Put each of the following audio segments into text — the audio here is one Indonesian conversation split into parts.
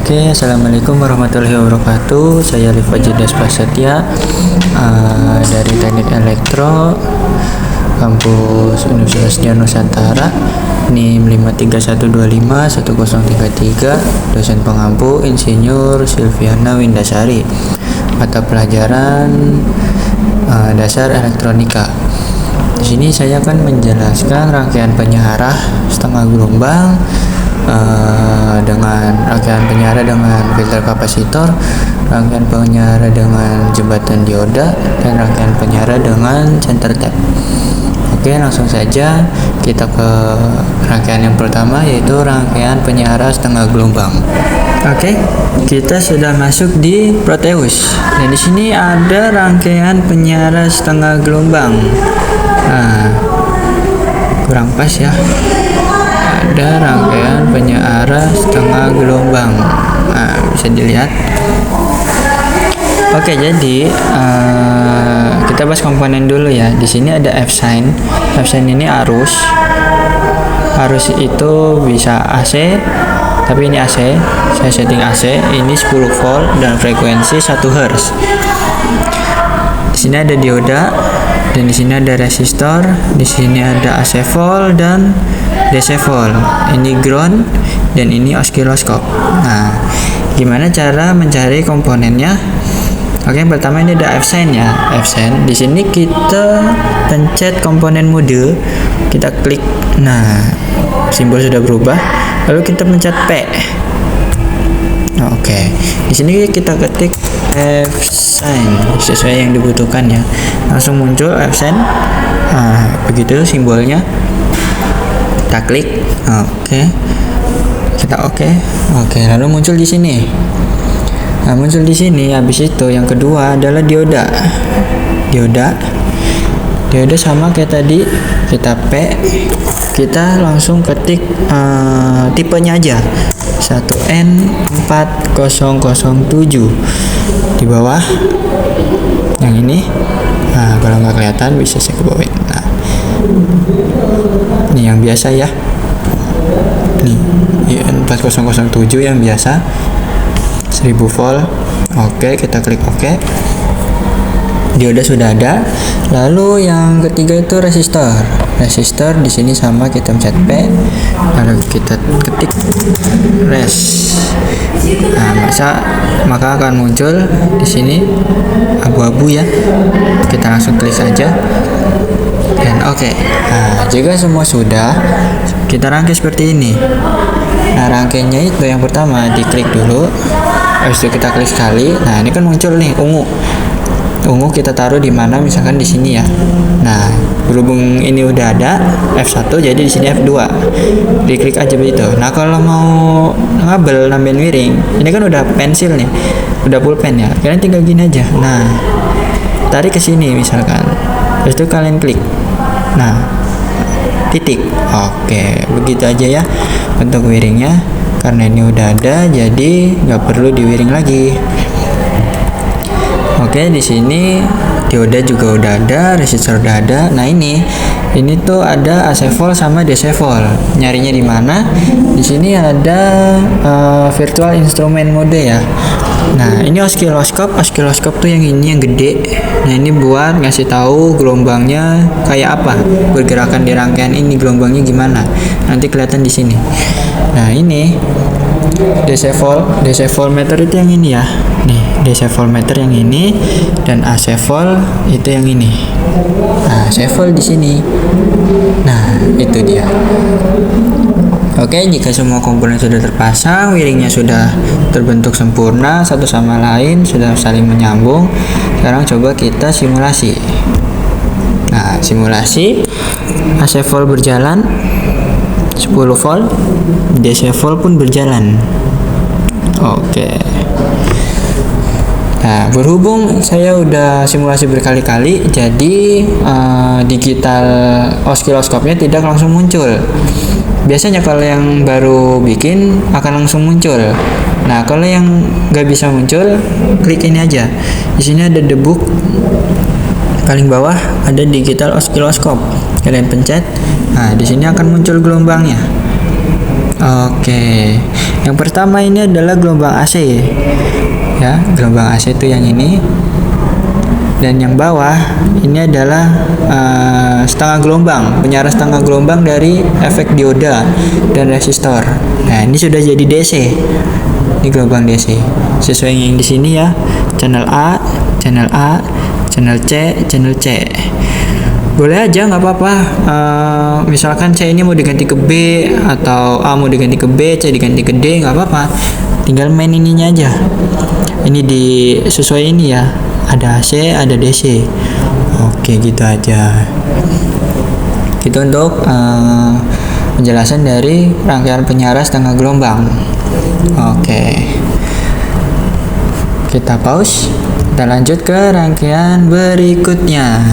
Oke, assalamualaikum warahmatullahi wabarakatuh. Saya Rifaji Prasetya dari Teknik Elektro, kampus Universitas Nusantara. NIM 531251033. Dosen pengampu Insinyur Silviana Windasari. Mata pelajaran dasar elektronika. Di sini saya akan menjelaskan rangkaian penyiarah setengah gelombang dengan rangkaian penyiarah dengan filter kapasitor, rangkaian penyiarah dengan jembatan dioda, dan rangkaian penyiarah dengan center tap. Oke, langsung saja kita ke rangkaian yang pertama, yaitu rangkaian penyiarah setengah gelombang. Oke, kita sudah masuk di Proteus. Dan di sini ada rangkaian penyiarah setengah gelombang. Nah, kurang pas ya. Ada rangkaian penyiarah setengah gelombang. Nah, bisa dilihat. Oke, jadi kita bahas komponen dulu ya. Di sini ada F-sign. F-sign ini arus. Arus itu bisa AC, tapi ini AC. Saya setting AC. Ini 10 volt dan frekuensi 1 Hz. Di sini ada dioda, dan di sini ada resistor. Di sini ada AC volt dan DC volt. Ini ground dan ini osiloskop. Nah, gimana cara mencari komponennya? Oke, yang pertama ini ada F-sign ya. F-sign. Di sini kita pencet komponen mode, kita klik. Nah, simbol sudah berubah. Lalu kita pencet P. Oke. Di sini kita ketik F-sign sesuai yang dibutuhkan ya. Langsung muncul F-sign. Nah, begitu simbolnya. Kita klik. Oke. Kita oke. Oke, lalu muncul di sini. Nah, muncul di sini. Habis itu yang kedua adalah dioda. Dioda sama kayak tadi, kita P, kita langsung ketik tipenya aja, 1N4007 di bawah. Yang ini, nah kalau nggak kelihatan bisa saya ke bawah. Nah, ini yang biasa ya. Nih, N4007 yang biasa. 1000 volt. Oke, kita klik oke. Dioda sudah ada. Lalu yang ketiga itu resistor. Resistor di sini sama, kita pencet P. Lalu kita ketik res. Nah, maka akan muncul di sini abu-abu ya. Kita langsung klik saja. Dan oke. Nah, jika semua sudah, kita rangkai seperti ini. Nah, rangkainya itu yang pertama diklik dulu. Habis itu kita klik sekali. Nah, ini kan muncul nih ungu. Ungu kita taruh di mana? Misalkan di sini ya. Nah, berhubung ini udah ada F1, jadi di sini F2. Diklik aja begitu. Nah, kalau mau ngabel nambahin wiring, ini kan udah pensil nih. Udah pulpen ya. Kalian tinggal gini aja. Nah, tarik ke sini misalkan. Habis itu kalian klik. Nah, titik. Oke, begitu aja ya untuk wiringnya. Karena ini udah ada, jadi nggak perlu diwiring lagi. Oke, di sini dioda juga udah ada, resistor udah ada. Nah, ini tuh ada AC volt sama DC volt. Nyarinya di mana? Di sini ada virtual instrument mode ya. Nah, ini osiloskop. Osiloskop tuh yang ini yang gede. Nah, ini buat ngasih tahu gelombangnya kayak apa, pergerakan di rangkaian ini gelombangnya gimana. Nanti kelihatan di sini. Nah, ini DC voltmeter itu yang ini ya. Nih, DC voltmeter yang ini, dan AC volt itu yang ini. Nah, AC volt di sini. Nah, itu dia. Oke, jika semua komponen sudah terpasang, wiringnya sudah terbentuk sempurna satu sama lain, sudah saling menyambung. Sekarang coba kita simulasi. Nah, simulasi AC volt berjalan 10 volt, DC volt pun berjalan. Oke. Nah, berhubung saya udah simulasi berkali-kali, jadi digital osiloskopnya tidak langsung muncul. Biasanya kalau yang baru bikin akan langsung muncul. Nah, kalau yang nggak bisa muncul, klik ini aja. Di sini ada debug. Paling bawah ada digital osiloskop. Kalian pencet. Nah, di sini akan muncul gelombangnya. Oke, yang pertama ini adalah gelombang AC ya, gelombang AC itu yang ini, dan yang bawah ini adalah setengah gelombang, penyaras setengah gelombang dari efek dioda dan resistor. Nah, ini sudah jadi DC, ini gelombang DC sesuai yang di sini ya, channel A, channel A, channel C, channel C. Boleh aja, nggak apa-apa. Misalkan C ini mau diganti ke B, atau A mau diganti ke B, C diganti ke D, nggak apa-apa. Tinggal main ininya aja. Ini sesuai ini ya. Ada AC, ada DC. Oke, gitu aja. Itu untuk penjelasan dari rangkaian penyaras tengah gelombang. Oke. Kita pause. Kita lanjut ke rangkaian berikutnya.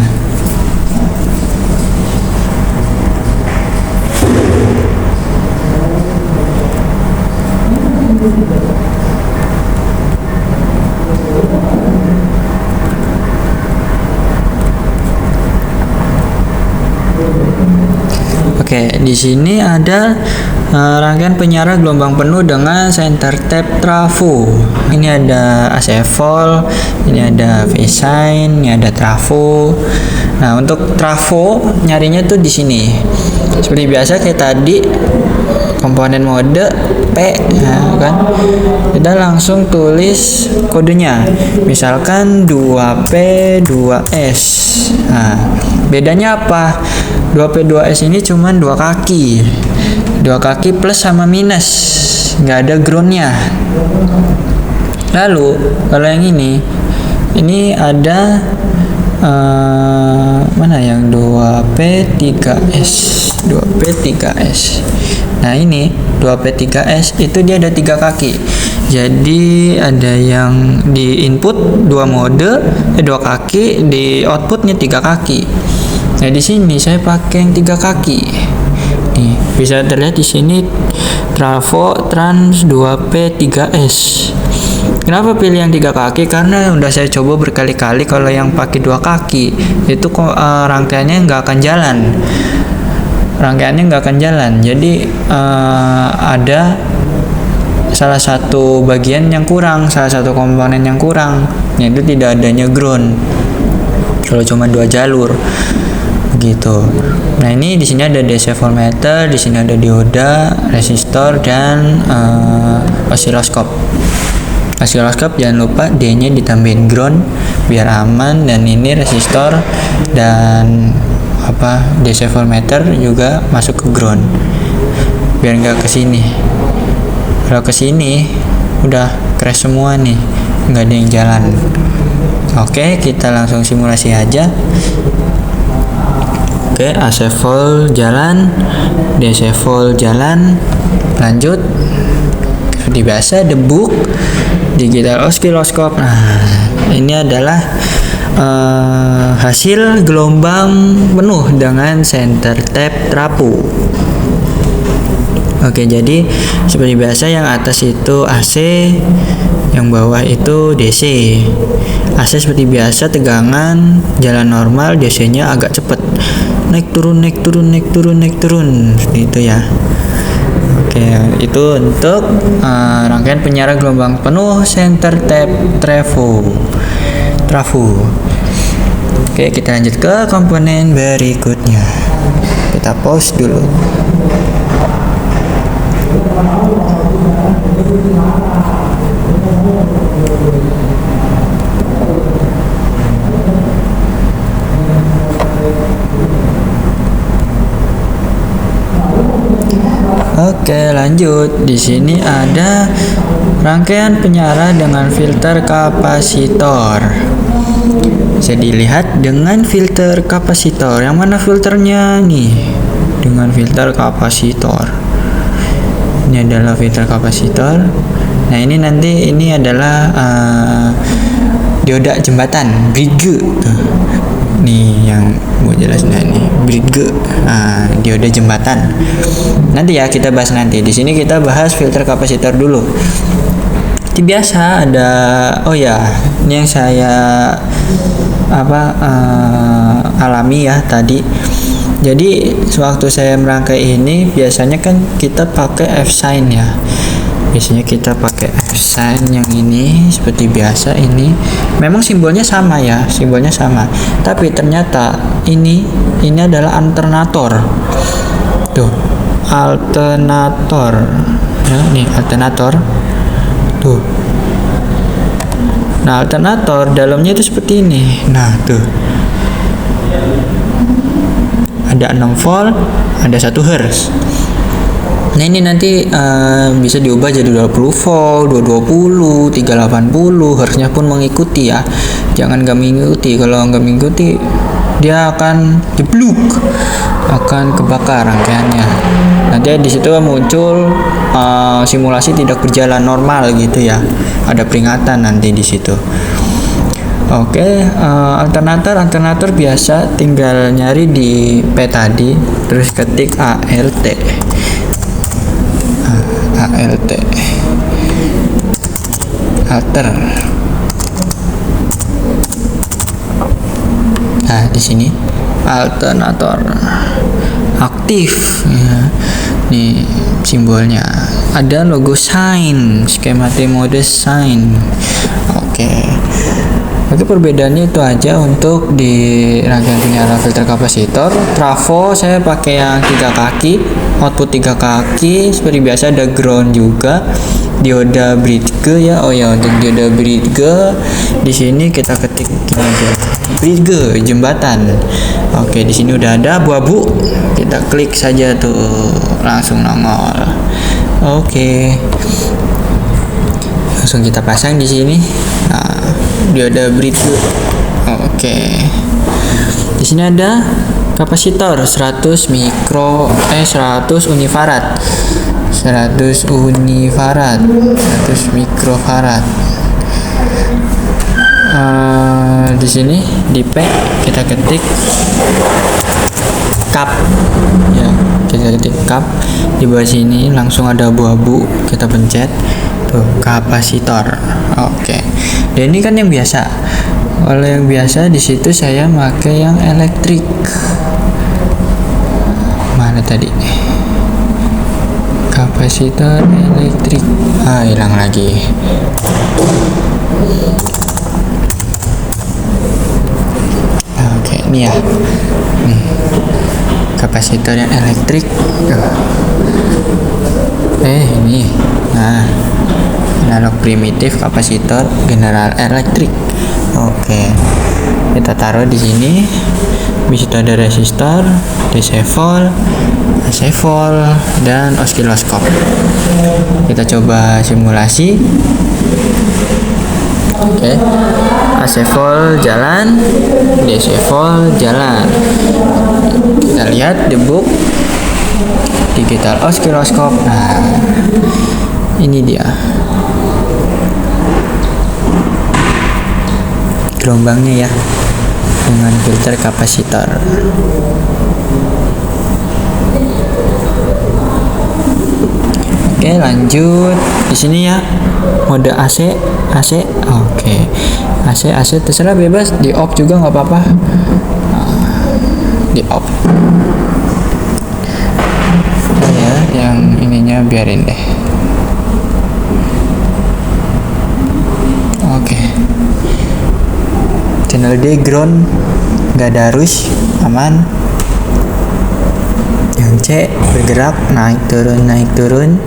Oke, di sini ada rangkaian penyiaran gelombang penuh dengan center tap trafo. Ini ada AC volt, ini ada V-sign, ini ada trafo. Nah, untuk trafo nyarinya tuh di sini. Seperti biasa kayak tadi, komponen mode P, ya kan? Kita langsung tulis kodenya. Misalkan 2P 2S. Nah, bedanya apa? 2P 2S ini cuma dua kaki plus sama minus, nggak ada groundnya. Lalu kalau yang ini ada mana yang 2P 3S. Nah, ini 2P3S itu dia ada 3 kaki. Jadi ada yang di input 2 mode, 2 kaki, di outputnya 3 kaki. Nah, di sini saya pakai yang 3 kaki. Nih, bisa terlihat di sini trafo trans 2P3S. Kenapa pilih yang 3 kaki? Karena udah saya coba berkali-kali, kalau yang pakai 2 kaki itu rangkaiannya nggak akan jalan. Jadi ada salah satu bagian yang kurang, salah satu komponen yang kurang, yaitu tidak adanya ground kalau cuma 2 jalur gitu. Nah, ini di sini ada DC voltmeter, di sini ada dioda, resistor, dan osiloskop. Jangan lupa D-nya ditambahin ground biar aman, dan ini resistor dan DC voltmeter juga masuk ke ground biar nggak kesini. Kalau kesini udah crash semua nih, nggak ada yang jalan. Oke, kita langsung simulasi aja. Oke, AC volt jalan, DC volt jalan, lanjut. Seperti biasa, debug digital oscilloscope. Nah, ini adalah hasil gelombang penuh dengan center tap trafo. Oke, jadi seperti biasa yang atas itu AC, yang bawah itu DC. AC seperti biasa tegangan, jalan normal, DC-nya agak cepat. Naik turun. Seperti itu ya. Oke, itu untuk rangkaian penyiaran gelombang penuh center tap trafo. Oke, kita lanjut ke komponen berikutnya. Kita pause dulu. Oke, lanjut. Di sini ada rangkaian penyiaran dengan filter kapasitor. Bisa dilihat dengan filter kapasitor. Yang mana filternya nih? Dengan filter kapasitor. Ini adalah filter kapasitor. Nah, ini nanti adalah dioda jembatan, bridge. Nih yang mau jelasin nih, bridge. Dioda jembatan. Nanti ya kita bahas nanti. Di sini kita bahas filter kapasitor dulu. Seperti biasa ada, ini yang saya alami ya tadi. Jadi sewaktu saya merangkai ini biasanya kan kita pakai F sign ya. Biasanya kita pakai F sign yang ini seperti biasa ini. Memang simbolnya sama ya, simbolnya sama. Tapi ternyata ini adalah alternator. Tuh, alternator. Ya, nih alternator. Tuh. Nah, alternator dalamnya itu seperti ini. Nah, tuh. Ada 6 volt, ada 1 Hz. Nah, ini nanti bisa diubah jadi 20 volt, 220, 380, Hz-nya pun mengikuti ya. Jangan nggak mengikuti. Kalau nggak mengikuti, dia akan jeblok, akan kebakar rangkaiannya. Nanti di situ muncul simulasi tidak berjalan normal gitu ya. Ada peringatan nanti di situ. Oke, alternator biasa tinggal nyari di P tadi, terus ketik ALT, alter. Nah, di sini alternator aktif ya. Nih simbolnya ada logo sign, skematik mode sign. Oke, perbedaannya itu aja untuk di rangkaian penyala filter kapasitor. Trafo saya pakai yang 3 kaki, output 3 kaki. Seperti biasa ada ground juga. Dioda bridge ya. Oh ya, untuk dioda bridge di sini kita ketik bridge jembatan. Oke, di sini udah ada abu-abu. Kita klik saja tuh, langsung nongol. Oke. Langsung kita pasang di sini. Nah, dioda bridge. Oke. Di sini ada kapasitor 100 unifarad. 100 mikrofarad. Di sini di P kita ketik kap ya, kita ketik kap. Di bawah sini langsung ada abu-abu, kita pencet tuh kapasitor. Oke. Dan ini kan yang biasa. Kalau yang biasa di situ saya pakai yang elektrik. Mana tadi? Kapasitor elektrik. Hilang lagi. Oke, ini ya. Nih. Kapasitor yang elektrik. Ini. Nah, analog primitif kapasitor general elektrik. Oke. Kita taruh di sini. Di situ ada resistor, DC volt, AC volt, dan osiloskop. Kita coba simulasi. Oke. AC volt jalan, DC volt jalan. Kita lihat debug digital osiloskop. Nah, ini dia gelombangnya ya, dengan filter kapasitor. Oke, lanjut di sini ya, mode AC. Oke, AC terserah, bebas di off juga nggak apa-apa. Di off ya, yang ininya biarin deh. Oke, channel D ground, nggak ada arus, aman. Yang C bergerak, naik turun.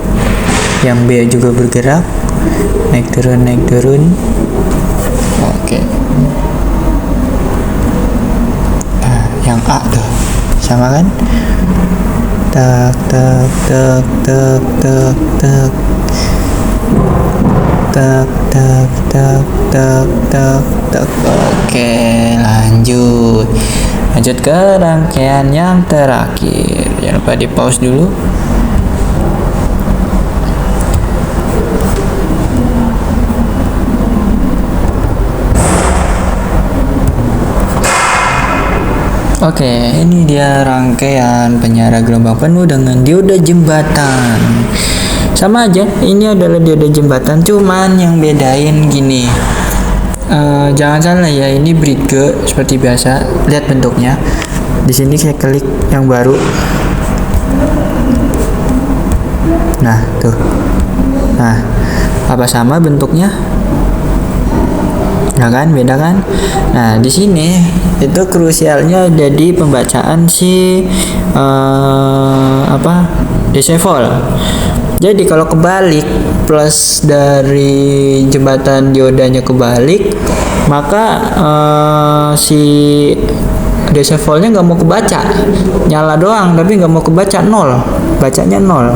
Yang B juga bergerak, naik turun. Oke. Nah, yang A tuh sama kan? Tak. Oke, lanjut ke rangkaian yang terakhir. Jangan lupa di pause dulu. Oke, ini dia rangkaian penyara gelombang penuh dengan dioda jembatan. Sama aja, ini adalah dioda jembatan, cuman yang bedain gini. Jangan salah ya, ini bridge seperti biasa. Lihat bentuknya. Di sini saya klik yang baru. Nah, tuh. Nah, apa sama bentuknya? Nah kan, beda kan? Nah, di sini itu krusialnya ada di pembacaan si disable. Jadi kalau kebalik, plus dari jembatan diodanya kebalik, maka si disable-nya nggak mau kebaca, nyala doang tapi nggak mau kebaca, nol, bacanya nol.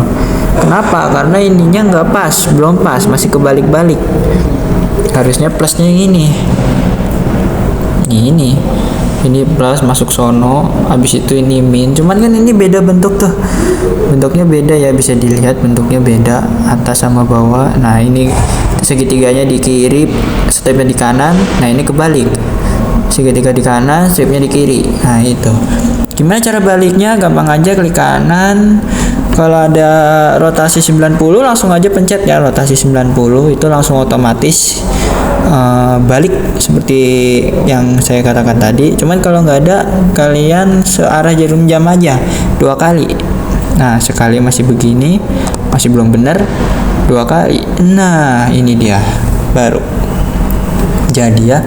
Kenapa? Karena ininya nggak pas, belum pas, masih kebalik-balik. Harusnya plusnya yang ini plus masuk sono, habis itu ini min. Cuman kan ini beda bentuk tuh, bentuknya beda ya, bisa dilihat bentuknya beda atas sama bawah. Nah ini segitiganya di kiri, stepnya di kanan. Nah ini kebalik, segitiga di kanan, stepnya di kiri. Nah itu gimana cara baliknya? Gampang aja, klik kanan. Kalau ada rotasi 90 langsung aja pencet ya rotasi 90, itu langsung otomatis balik seperti yang saya katakan tadi. Cuman kalau nggak ada, kalian searah jarum jam aja 2 kali. Nah sekali masih begini, masih belum benar, 2 kali. Nah ini dia baru jadi ya.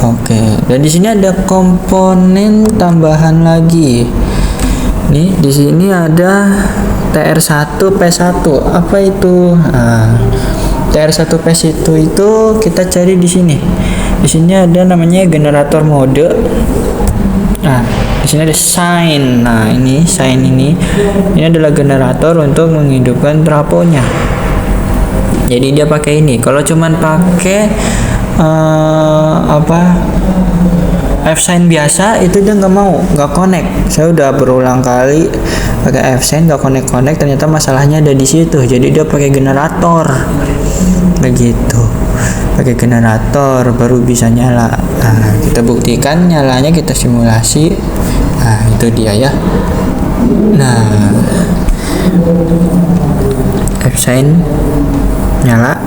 Oke, dan di sini ada komponen tambahan lagi. Nih di sini ada TR1 P1. Apa itu? TR1 P1 itu kita cari di sini. Di sini ada namanya generator mode. Nah, di sini ada sign. Nah, ini sign ini adalah generator untuk menghidupkan trafonya. Jadi dia pakai ini. Kalau cuman pakai F-sign biasa itu dia nggak connect. Saya udah berulang kali pakai F-sign nggak connect, ternyata masalahnya ada di situ. Jadi dia pakai generator, begitu. Pakai generator baru bisa nyala. Nah, kita buktikan nyalanya, kita simulasi. Nah, itu dia ya. Nah, F-sign nyala.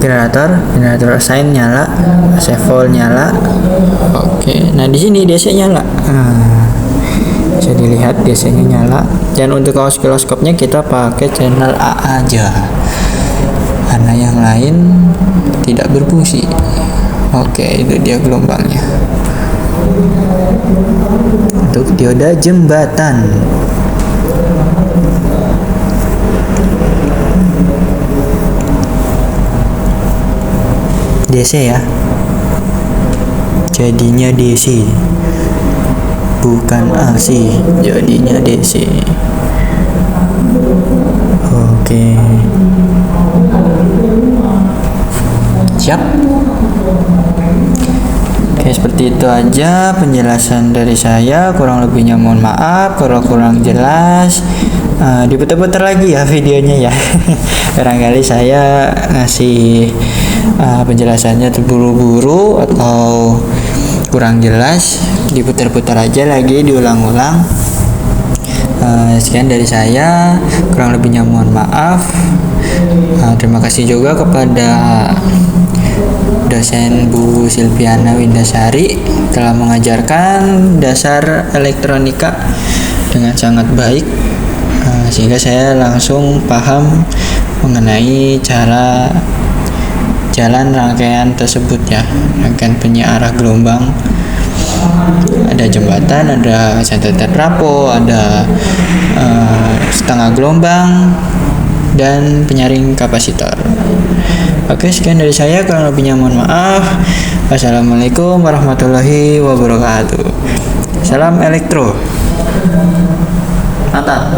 Generator sign nyala, shuffle nyala. Oke, nah di sini DC nyala. Bisa dilihat DC-nya nyala. Dan untuk osiloskopnya kita pakai channel A aja, karena yang lain tidak berfungsi. Oke, itu dia gelombangnya. Untuk dioda jembatan. DC ya, jadinya DC, bukan AC, jadinya DC. Oke, siap. Oke, seperti itu aja penjelasan dari saya. Kurang lebihnya mohon maaf kalau kurang jelas. Diputar-putar lagi ya videonya ya. Barangkali saya ngasih penjelasannya terburu-buru atau kurang jelas, diputar-putar aja lagi, diulang-ulang. Sekian dari saya, kurang lebihnya mohon maaf. Terima kasih juga kepada dosen Bu Silviana Windasari telah mengajarkan dasar elektronika dengan sangat baik, sehingga saya langsung paham mengenai cara jalan rangkaian tersebut ya, rangkaian penyiarah gelombang. Ada jembatan, ada senteter trafo, ada setengah gelombang, dan penyaring kapasitor. Oke, sekian dari saya, kurang lebihnya mohon maaf. Wassalamualaikum warahmatullahi wabarakatuh. Salam elektro. Mantap.